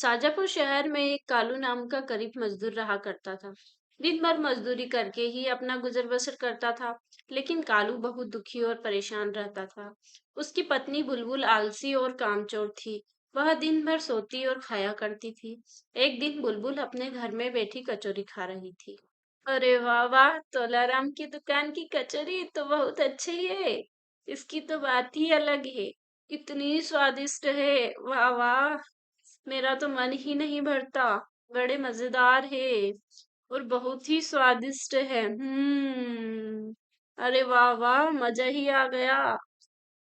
शाजापुर शहर में एक कालू नाम का गरीब मजदूर रहा करता था। दिन भर मजदूरी करके ही अपना गुजर बसर करता था। लेकिन कालू बहुत दुखी और परेशान रहता था। उसकी पत्नी बुलबुल आलसी और कामचोर थी। वह दिन भर सोती और खाया करती थी। एक दिन बुलबुल अपने घर में बैठी कचौरी खा रही थी। अरे वाह वाह, तोलाराम की दुकान की कचौरी तो बहुत अच्छी है। इसकी तो बात ही अलग है। कितनी स्वादिष्ट है। वाह वाह, मेरा तो मन ही नहीं भरता। बड़े मजेदार है और बहुत ही स्वादिष्ट है। अरे वाह वाह, मजा ही आ गया।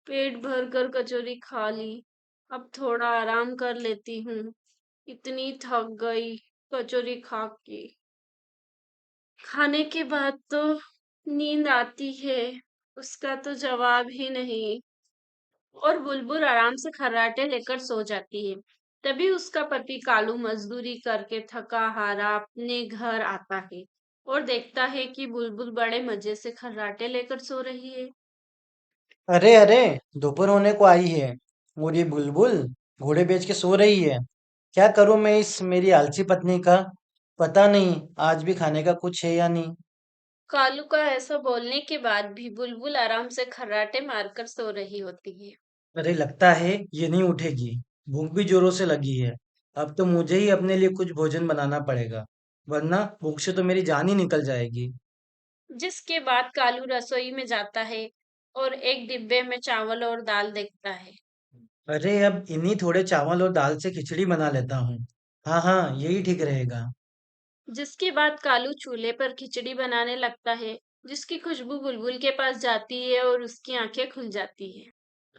पेट भर कर कचौरी खा ली। अब थोड़ा आराम कर लेती हूँ। इतनी थक गई कचौरी खा के। खाने के बाद तो नींद आती है, उसका तो जवाब ही नहीं। और बुलबुल आराम से खर्राटे लेकर सो जाती है। तभी उसका पति कालू मजदूरी करके थका हारा अपने घर आता है और देखता है कि बुलबुल बड़े मजे से खर्राटे लेकर सो रही है। अरे अरे, दोपहर होने को आई है और ये बुलबुल घोड़े बेच के सो रही है। क्या करूं मैं इस मेरी आलसी पत्नी का? पता नहीं आज भी खाने का कुछ है या नहीं। कालू का ऐसा बोलने के बाद भी बुलबुल आराम से खर्राटे मारकर सो रही होती है। अरे लगता है ये नहीं उठेगी। भूख भी जोरों से लगी है। अब तो मुझे ही अपने लिए कुछ भोजन बनाना पड़ेगा, वरना भूख से तो मेरी जान ही निकल जाएगी। जिसके बाद कालू रसोई में जाता है और एक डिब्बे में चावल और दाल देखता है। अरे अब इन्हीं थोड़े चावल और दाल से खिचड़ी बना लेता हूँ। हाँ हाँ, यही ठीक रहेगा। जिसके बाद कालू चूल्हे पर खिचड़ी बनाने लगता है, जिसकी खुशबू बुलबुल के पास जाती है और उसकी आंखें खुल जाती है।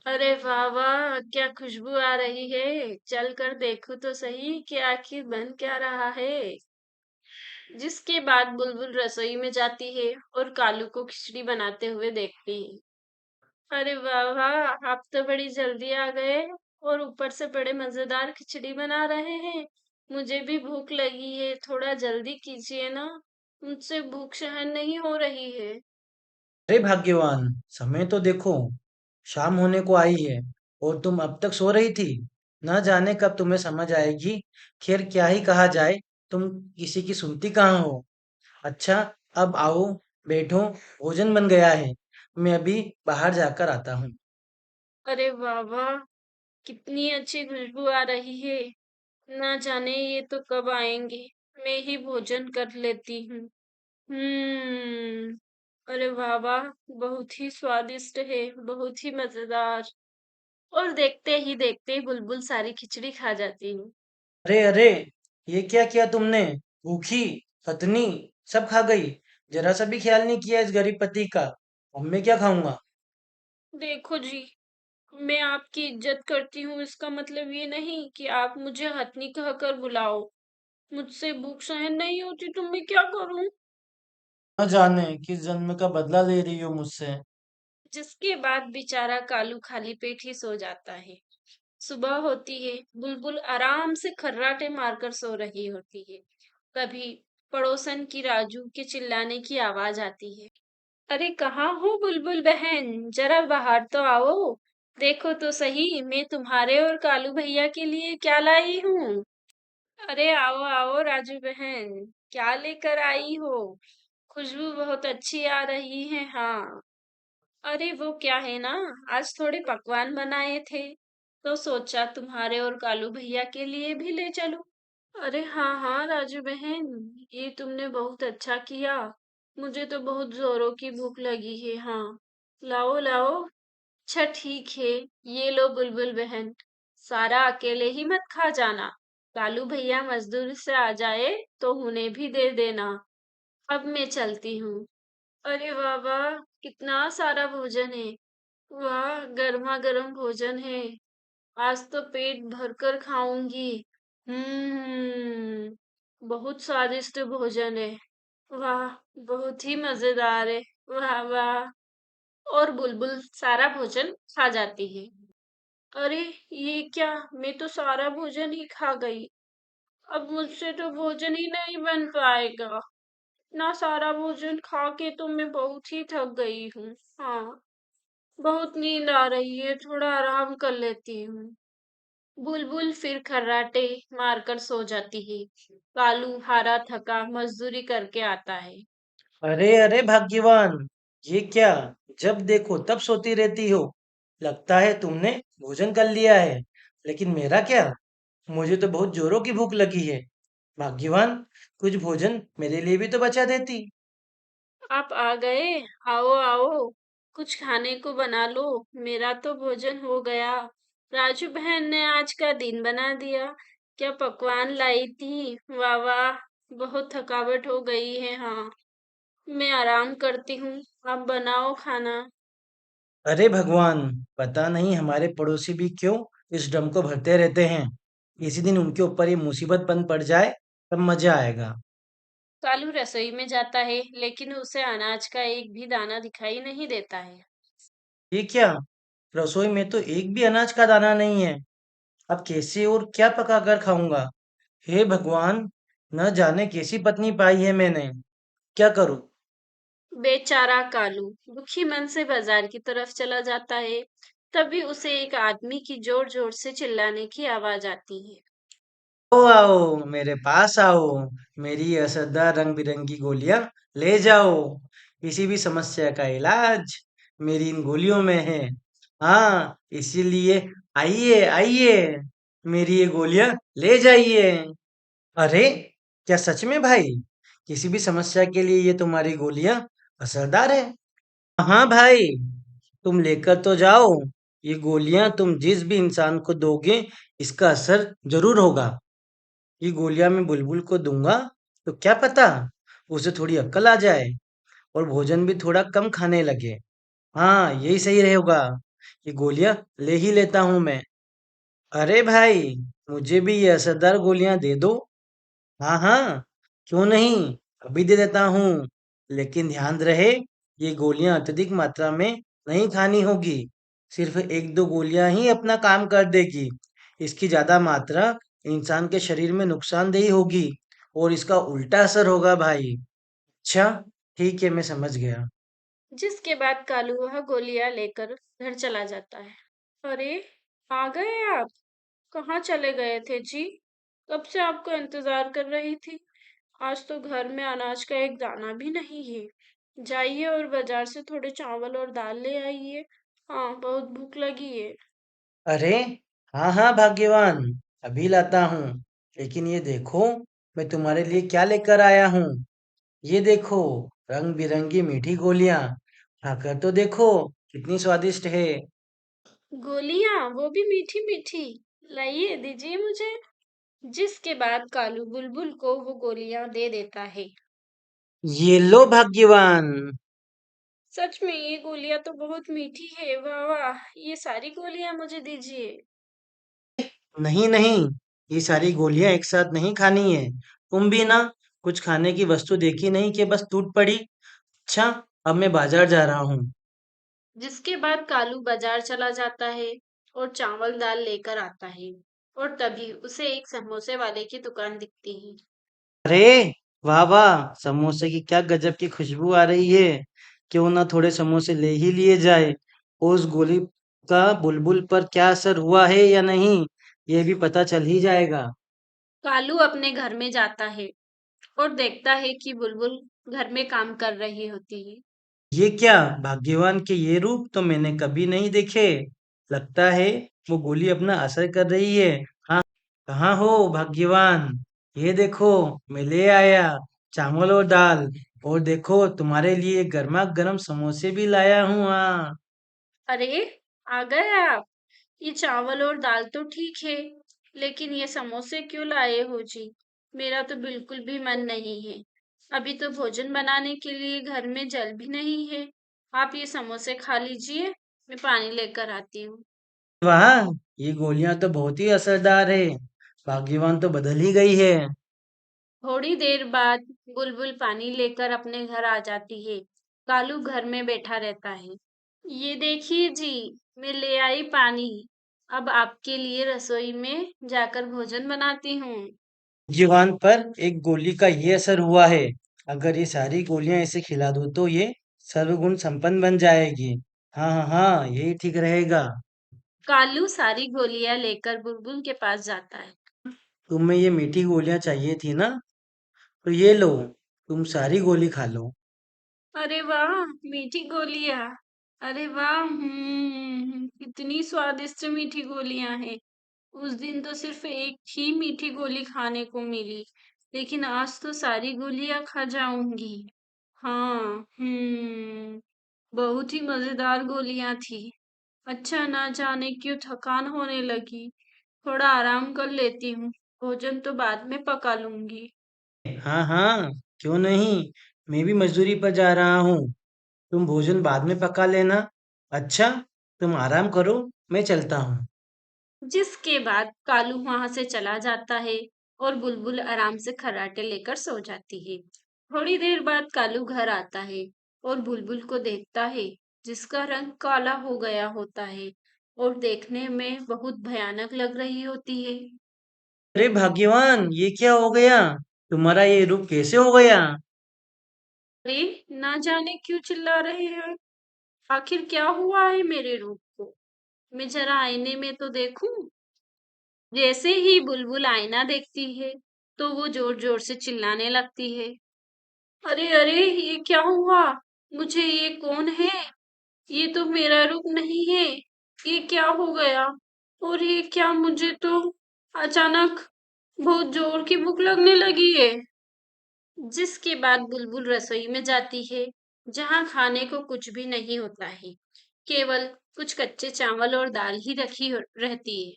अरे वाह वाह, क्या खुशबू आ रही है। चल कर देखूं तो सही कि आखिर बन क्या रहा है। जिसके बाद बुलबुल रसोई में जाती है और कालू को खिचड़ी बनाते हुए देखती है। अरे वाह वाह, आप तो बड़ी जल्दी आ गए और ऊपर से बड़े मजेदार खिचड़ी बना रहे हैं। मुझे भी भूख लगी है, थोड़ा जल्दी कीजिए ना। मुझसे भूख सहन नहीं हो रही है। अरे भाग्यवान, समय तो देखो, शाम होने को आई है और तुम अब तक सो रही थी। न जाने कब तुम्हें समझ आएगी। खैर क्या ही कहा जाए, तुम किसी की सुनती कहाँ हो। अच्छा, अब आओ, बैठो, भोजन बन गया है। मैं अभी बाहर जाकर आता हूँ। अरे वाह वाह, कितनी अच्छी खुशबू आ रही है। ना जाने ये तो कब आएंगे। मैं ही भोजन कर लेती हूँ। अरे वाह वाह, बहुत ही स्वादिष्ट है, बहुत ही मजेदार। और देखते ही देखते बुलबुल सारी खिचड़ी खा जाती है। अरे अरे, ये क्या किया तुमने? भूखी पत्नी सब खा गई। जरा सा भी ख्याल नहीं किया इस गरीब पति का। अब मैं क्या खाऊंगा? देखो जी, मैं आपकी इज्जत करती हूँ, इसका मतलब ये नहीं कि आप मुझे हथनी कहकर बुलाओ। मुझसे भूख सहन नहीं होती तो मैं क्या करूं। न जाने किस जन्म का बदला ले रही हो मुझसे। जिसके बाद बेचारा कालू खाली पेट ही सो जाता है। सुबह होती है, बुलबुल आराम से खर्राटे मारकर सो रही होती है। तभी पड़ोसन की राजू के चिल्लाने की आवाज आती है। अरे कहाँ हो बुलबुल बहन, जरा बाहर तो आओ। देखो तो सही, मैं तुम्हारे और कालू भैया के लिए क्या लाई हूँ। अरे आओ आओ राजू बहन, क्या लेकर आई हो। खुशबू बहुत अच्छी आ रही है। हाँ, अरे वो क्या है ना, आज थोड़े पकवान बनाए थे तो सोचा तुम्हारे और कालू भैया के लिए भी ले चलूं। अरे हाँ हाँ राजू बहन, ये तुमने बहुत अच्छा किया। मुझे तो बहुत जोरों की भूख लगी है। हाँ, लाओ लाओ। अच्छा ठीक है, ये लो बुलबुल बहन। सारा अकेले ही मत खा जाना। कालू भैया मजदूर से आ जाए तो उन्हें भी दे देना। अब मैं चलती हूँ। अरे वाह वाह, कितना सारा भोजन है। वाह, गर्मा गर्म भोजन है। आज तो पेट भरकर खाऊंगी। बहुत स्वादिष्ट भोजन है। वाह, बहुत ही मजेदार है। वाह वाह। और बुलबुल सारा भोजन खा जाती है। अरे ये क्या, मैं तो सारा भोजन ही खा गई। अब मुझसे तो भोजन ही नहीं बन पाएगा। ना सारा भोजन खा के तो मैं बहुत ही थक गई हूँ। हाँ, बहुत नींद आ रही है, थोड़ा आराम कर लेती हूँ। बुलबुल फिर खर्राटे मारकर सो जाती है। कालू हारा थका मजदूरी करके आता है। अरे अरे भाग्यवान, ये क्या? जब देखो तब सोती रहती हो। लगता है तुमने भोजन कर लिया है, लेकिन मेरा क्या? मुझे तो बहुत जोरों की भूख लगी है। भाग्यवान, कुछ भोजन मेरे लिए भी तो बचा देती। आप आ गए। आओ आओ, कुछ खाने को बना लो। मेरा तो भोजन हो गया। राजू बहन ने आज का दिन बना दिया। क्या पकवान लाई थी, वाह वाह। बहुत थकावट हो गई है, हाँ। मैं आराम करती हूँ। आप बनाओ खाना। अरे भगवान, पता नहीं हमारे पड़ोसी भी क्यों इस ड्रम को भरते रहते हैं। इसी दिन उनके ऊपर ये मुसीबत बन पड़ जाए, तब मजा आएगा। कालू रसोई में जाता है, लेकिन उसे अनाज का एक भी दाना दिखाई नहीं देता है। ये क्या? रसोई में तो एक भी अनाज का दाना नहीं है। अब कैसे और क्या पका कर खाऊंगा? हे भगवान, न जाने कैसी पत्नी पाई है मैंने। क्या करूं? बेचारा कालू दुखी मन से बाजार की तरफ चला जाता है। तभी उसे एक आदमी की जोर जोर से चिल्लाने की आवाज आती है। आओ आओ, मेरे पास आओ। मेरी ये असरदार रंग बिरंगी गोलियां ले जाओ। किसी भी समस्या का इलाज मेरी इन गोलियों में है। हाँ, इसीलिए आइए आइए, मेरी ये गोलियां ले जाइए। अरे, क्या सच में भाई? किसी भी समस्या के लिए ये तुम्हारी गोलियां असरदार है? हाँ भाई, तुम लेकर तो जाओ। ये गोलियां तुम जिस भी इंसान को दोगे, इसका असर जरूर होगा। ये गोलियां मैं बुलबुल को दूंगा, तो क्या पता उसे थोड़ी अक्ल आ जाए और भोजन भी थोड़ा कम खाने लगे। हाँ, यही सही रहेगा। ये गोलियां ले ही लेता हूँ मैं। अरे भाई, मुझे भी ये असरदार गोलियां दे दो। हाँ हाँ, क्यों नहीं, अभी दे देता हूँ। लेकिन ध्यान रहे, ये गोलियां अत्यधिक मात्रा में नहीं खानी होगी। सिर्फ एक दो गोलियां ही अपना काम कर देगी। इसकी ज्यादा मात्रा इंसान के शरीर में नुकसानदेही होगी और इसका उल्टा असर होगा भाई। अच्छा, ठीक है, मैं समझ गया। जिसके बाद कालू वह गोलियां लेकर घर चला जाता है। अरे, आ गए आप। कहाँ चले गए थे जी? कब से आपको इंतजार कर रही थी। आज तो घर में अनाज का एक दाना भी नहीं है। जाइए और बाजार से थोड़े चावल और दाल ले आइए। हाँ, बहुत भूख लगी है। अरे, हाँ हाँ भाग्यवान, अभी लाता हूँ। लेकिन ये देखो, मैं तुम्हारे लिए क्या लेकर आया हूँ। ये देखो, रंग बिरंगी मीठी गोलियां। खाकर तो देखो, कितनी स्वादिष्ट है। गोलियां, वो भी मीठी मीठी। लाइए, दीजिए मुझे। जिसके बाद कालू बुलबुल को वो गोलियां दे देता है। ये लो भाग्यवान। सच में ये गोलियां तो बहुत मीठी है, वाह वाह। ये सारी गोलियां मुझे दीजिए। नहीं नहीं, ये सारी गोलियां एक साथ नहीं खानी है। तुम भी ना कुछ खाने की वस्तु देखी नहीं कि बस टूट पड़ी। अच्छा, अब मैं बाजार जा रहा हूँ। जिसके बाद कालू बाजार चला जाता है और चावल दाल लेकर आता है। और तभी उसे एक समोसे वाले की दुकान दिखती है। अरे, वाह वाह, समोसे की क्या गजब की खुशबू आ रही है। क्यों ना थोड़े समोसे ले ही लिए जाए। उस गोली का बुलबुल पर क्या असर हुआ है या नहीं, ये भी पता चल ही जाएगा। कालू अपने घर में जाता है और देखता है कि बुलबुल घर में काम कर रही होती है। ये क्या? भाग्यवान के ये रूप तो मैंने कभी नहीं देखे। लगता है वो गोली अपना असर कर रही है। हाँ, कहाँ हो भाग्यवान? ये देखो, मैं ले आया चावल और दाल। और देखो, तुम्हारे लिए गर्मा गर्म समोसे भी लाया हूँ। हाँ। अरे, आ गए आप। ये चावल और दाल तो ठीक है, लेकिन ये समोसे क्यों लाए हो जी? मेरा तो बिल्कुल भी मन नहीं है। अभी तो भोजन बनाने के लिए घर में जल भी नहीं है। आप ये समोसे खा लीजिए, मैं पानी लेकर आती हूँ। वाह, ये गोलियां तो बहुत ही असरदार है। भाग्यवान तो बदल ही गई है। थोड़ी देर बाद बुलबुल पानी लेकर अपने घर आ जाती है। कालू घर में बैठा रहता है। ये देखिए जी, मैं ले आई पानी। अब आपके लिए रसोई में जाकर भोजन बनाती हूँ। भाग्यवान पर एक गोली का ये असर हुआ है। अगर ये सारी गोलियां इसे खिला दो तो ये सर्वगुण संपन्न बन जाएगी। हाँ हाँ हाँ, यही ठीक रहेगा। कालू सारी गोलियां लेकर बुलबुल के पास जाता है। तुम्हें ये मीठी गोलियां चाहिए थी ना? तो ये लो, तुम सारी गोली खा लो। अरे वाह, मीठी गोलियां। अरे वाह, कितनी स्वादिष्ट मीठी गोलियां हैं। उस दिन तो सिर्फ एक ही मीठी गोली खाने को मिली, लेकिन आज तो सारी गोलियां खा जाऊंगी। हाँ, बहुत ही मजेदार गोलियां थी। अच्छा, ना जाने क्यों थकान होने लगी। थोड़ा आराम कर लेती हूँ। भोजन तो बाद में पका लूंगी। हाँ हाँ, क्यों नहीं। मैं भी मजदूरी पर जा रहा हूँ। तुम भोजन बाद में पका लेना। अच्छा, तुम आराम करो, मैं चलता हूँ। जिसके बाद कालू वहां से चला जाता है और बुलबुल आराम से खर्राटे लेकर सो जाती है। थोड़ी देर बाद कालू घर आता है और बुलबुल को देखता है, जिसका रंग काला हो गया होता है और देखने में बहुत भयानक लग रही होती है। अरे भाग्यवान, ये क्या हो गया? तुम्हारा ये रूप कैसे हो गया? अरे, ना जाने क्यों चिल्ला रहे हैं। आखिर क्या हुआ है मेरे रूप को? मैं जरा आईने में तो देखूं। जैसे ही बुलबुल आईना देखती है, तो वो जोर जोर से चिल्लाने लगती है। अरे अरे, ये क्या हुआ? मुझे ये कौन है? ये तो मेरा रूप नहीं है। ये क्या हो गया? और ये क्या, मुझे तो अचानक बहुत जोर की भूख लगने लगी है। जिसके बाद बुलबुल रसोई में जाती है, जहाँ खाने को कुछ भी नहीं होता है। केवल कुछ कच्चे चावल और दाल ही रहती है।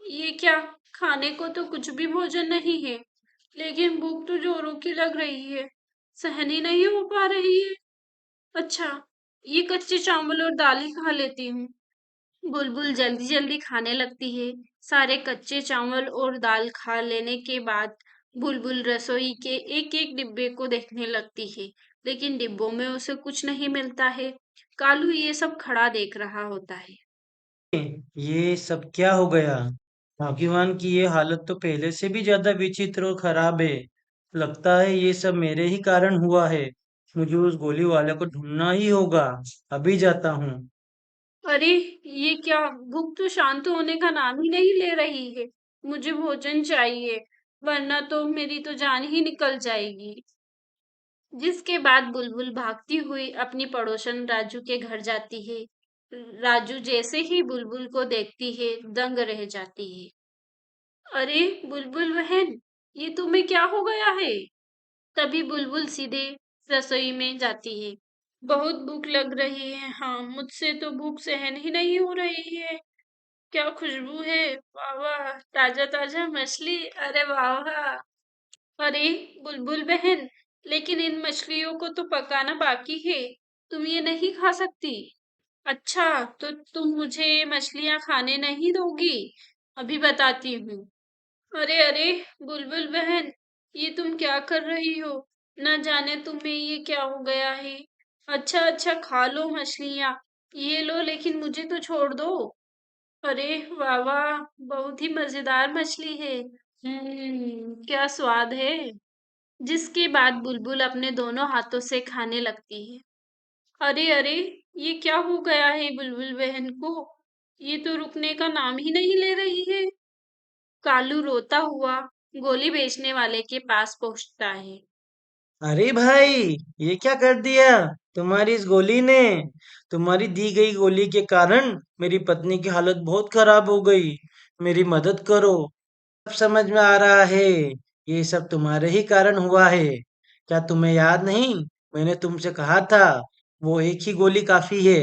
ये क्या, खाने को तो कुछ भी भोजन नहीं है, लेकिन भूख तो जोरों की लग रही है। सहन ही नहीं हो पा रही है। अच्छा, ये कच्चे चावल और दाल ही खा लेती हूँ। बुलबुल जल्दी जल्दी खाने लगती है। सारे कच्चे चावल और दाल खा लेने के बाद बुलबुल रसोई के एक एक डिब्बे को देखने लगती है, लेकिन डिब्बों में उसे कुछ नहीं मिलता है। कालू ये सब खड़ा देख रहा होता है। ये सब क्या हो गया? भाग्यवान की ये हालत तो पहले से भी ज्यादा विचित्र और खराब है। लगता है ये सब मेरे ही कारण हुआ है। मुझे उस गोली वाले को ढूंढना ही होगा। अभी जाता हूँ। अरे, ये क्या, भूख तो शांत होने का नाम ही नहीं ले रही है। मुझे भोजन चाहिए, वरना तो मेरी तो जान ही निकल जाएगी। जिसके बाद बुलबुल भागती हुई अपनी पड़ोसन राजू के घर जाती है। राजू जैसे ही बुलबुल को देखती है, दंग रह जाती है। अरे बुलबुल बहन, ये तुम्हें क्या हो गया है? तभी बुलबुल सीधे रसोई में जाती है। बहुत भूख लग रही है। हाँ, मुझसे तो भूख सहन ही नहीं हो रही है। क्या खुशबू है! वाह वाह, ताजा ताजा मछली! अरे वाह वाह! अरे बुलबुल बहन, लेकिन इन मछलियों को तो पकाना बाकी है। तुम ये नहीं खा सकती। अच्छा, तो तुम मुझे ये मछलियां खाने नहीं दोगी? अभी बताती हूँ। अरे अरे, बुलबुल बहन, ये तुम क्या कर रही हो? न जाने तुम्हें ये क्या हो गया है। अच्छा अच्छा, खा लो मछलियां। ये लो, लेकिन मुझे तो छोड़ दो। अरे वाह वाह, बहुत ही मजेदार मछली है। क्या स्वाद है! जिसके बाद बुलबुल अपने दोनों हाथों से खाने लगती है। अरे अरे, ये क्या हो गया है बुलबुल बहन को? ये तो रुकने का नाम ही नहीं ले रही है। कालू रोता हुआ गोली बेचने वाले के पास पहुंचता है। अरे भाई, ये क्या कर दिया तुम्हारी इस गोली ने? तुम्हारी दी गई गोली के कारण मेरी पत्नी की हालत बहुत खराब हो गई। मेरी मदद करो। अब समझ में आ रहा है, ये सब तुम्हारे ही कारण हुआ है। क्या तुम्हें याद नहीं? मैंने तुमसे कहा था, वो एक ही गोली काफी है।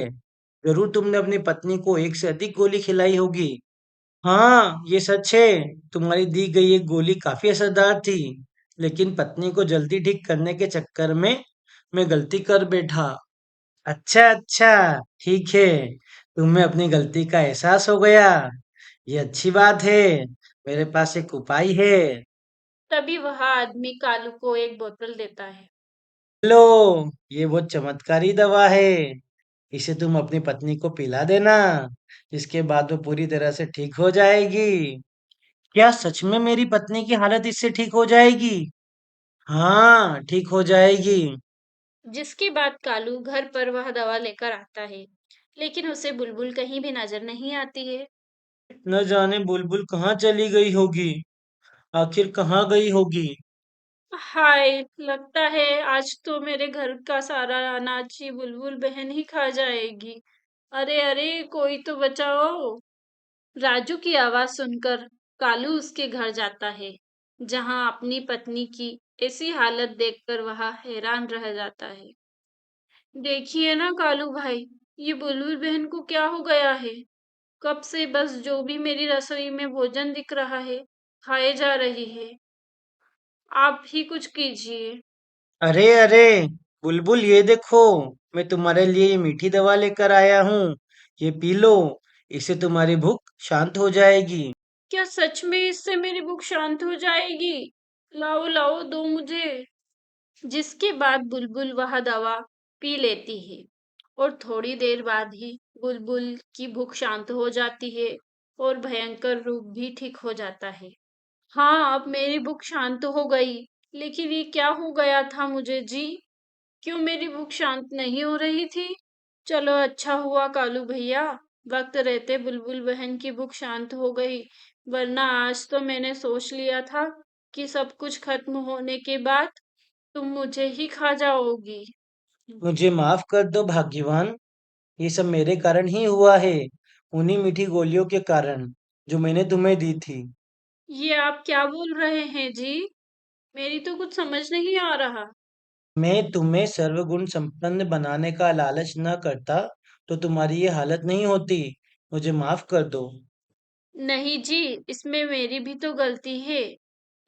जरूर तुमने अपनी पत्नी को एक से अधिक गोली खिलाई होगी। हाँ, ये सच है। तुम्हारी दी गई एक गोली काफी असरदार थी, लेकिन पत्नी को जल्दी ठीक करने के चक्कर में मैं गलती कर बैठा। अच्छा अच्छा, ठीक है। तुम्हें अपनी गलती का एहसास हो गया। ये अच्छी बात है। मेरे पास एक उपाय है। तभी वह आदमी कालू को एक बोतल देता है। लो, ये बहुत चमत्कारी दवा है। इसे तुम अपनी पत्नी को पिला देना। इसके बाद वो पूरी तरह से ठीक हो जाएगी। क्या सच में मेरी पत्नी की हालत इससे ठीक हो जाएगी? हाँ, ठीक हो जाएगी। जिसके बाद कालू घर पर वह दवा लेकर आता है। लेकिन उसे बुलबुल कहीं भी नजर नहीं आती है। न जाने बुलबुल कहाँ चली गई होगी। आखिर कहाँ गई होगी। हाय, लगता है आज तो मेरे घर का सारा अनाज ही बुलबुल बहन ही खा जाएगी। अरे अरे, कोई तो बचाओ। राजू की आवाज सुनकर कालू उसके घर जाता है, जहां अपनी पत्नी की ऐसी हालत देखकर वह हैरान रह जाता है। देखिए ना कालू भाई, ये बुलबुल बहन को क्या हो गया है? कब से बस जो भी मेरी रसोई में भोजन दिख रहा है, खाए जा रही है। आप ही कुछ कीजिए। अरे अरे बुलबुल, ये देखो, मैं तुम्हारे लिए ये मीठी दवा लेकर आया हूँ। ये पी लो। इससे तुम्हारी भूख शांत हो जाएगी। क्या सच में इससे मेरी भूख शांत हो जाएगी? लाओ लाओ, दो मुझे। जिसके बाद बुलबुल वह दवा पी लेती है और थोड़ी देर बाद ही बुलबुल की भूख शांत हो जाती है और भयंकर रूप भी ठीक हो जाता है। हाँ, अब मेरी भूख शांत हो गई। लेकिन ये क्या हो गया था मुझे जी? क्यों मेरी भूख शांत नहीं हो रही थी? चलो अच्छा हुआ कालू भैया, वक्त रहते बुलबुल बहन की भूख शांत हो गई, वरना आज तो मैंने सोच लिया था कि सब कुछ खत्म होने के बाद तुम मुझे ही खा जाओगी। मुझे माफ कर दो भाग्यवान। ये सब मेरे कारण ही हुआ है। उन्हीं मीठी गोलियों के कारण जो मैंने तुम्हें दी थी। ये आप क्या बोल रहे हैं जी? मेरी तो कुछ समझ नहीं आ रहा। मैं तुम्हें सर्वगुण संपन्न बनाने का लालच न करता तो तुम्हारी ये हालत नहीं होती। मुझे माफ कर दो। नहीं जी, इसमें मेरी भी तो गलती है।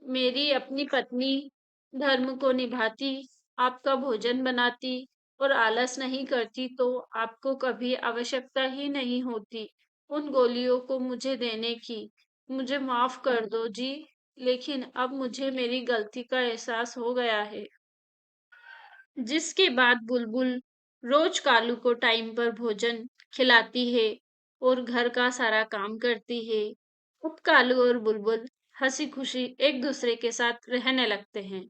मेरी अपनी पत्नी धर्म को निभाती, आपका भोजन बनाती और आलस नहीं करती तो आपको कभी आवश्यकता ही नहीं होती उन गोलियों को मुझे देने की। मुझे माफ कर दो जी, लेकिन अब मुझे मेरी गलती का एहसास हो गया है। जिसके बाद बुलबुल रोज कालू को टाइम पर भोजन खिलाती है और घर का सारा काम करती है। अब कालू और बुलबुल हंसी खुशी एक दूसरे के साथ रहने लगते हैं।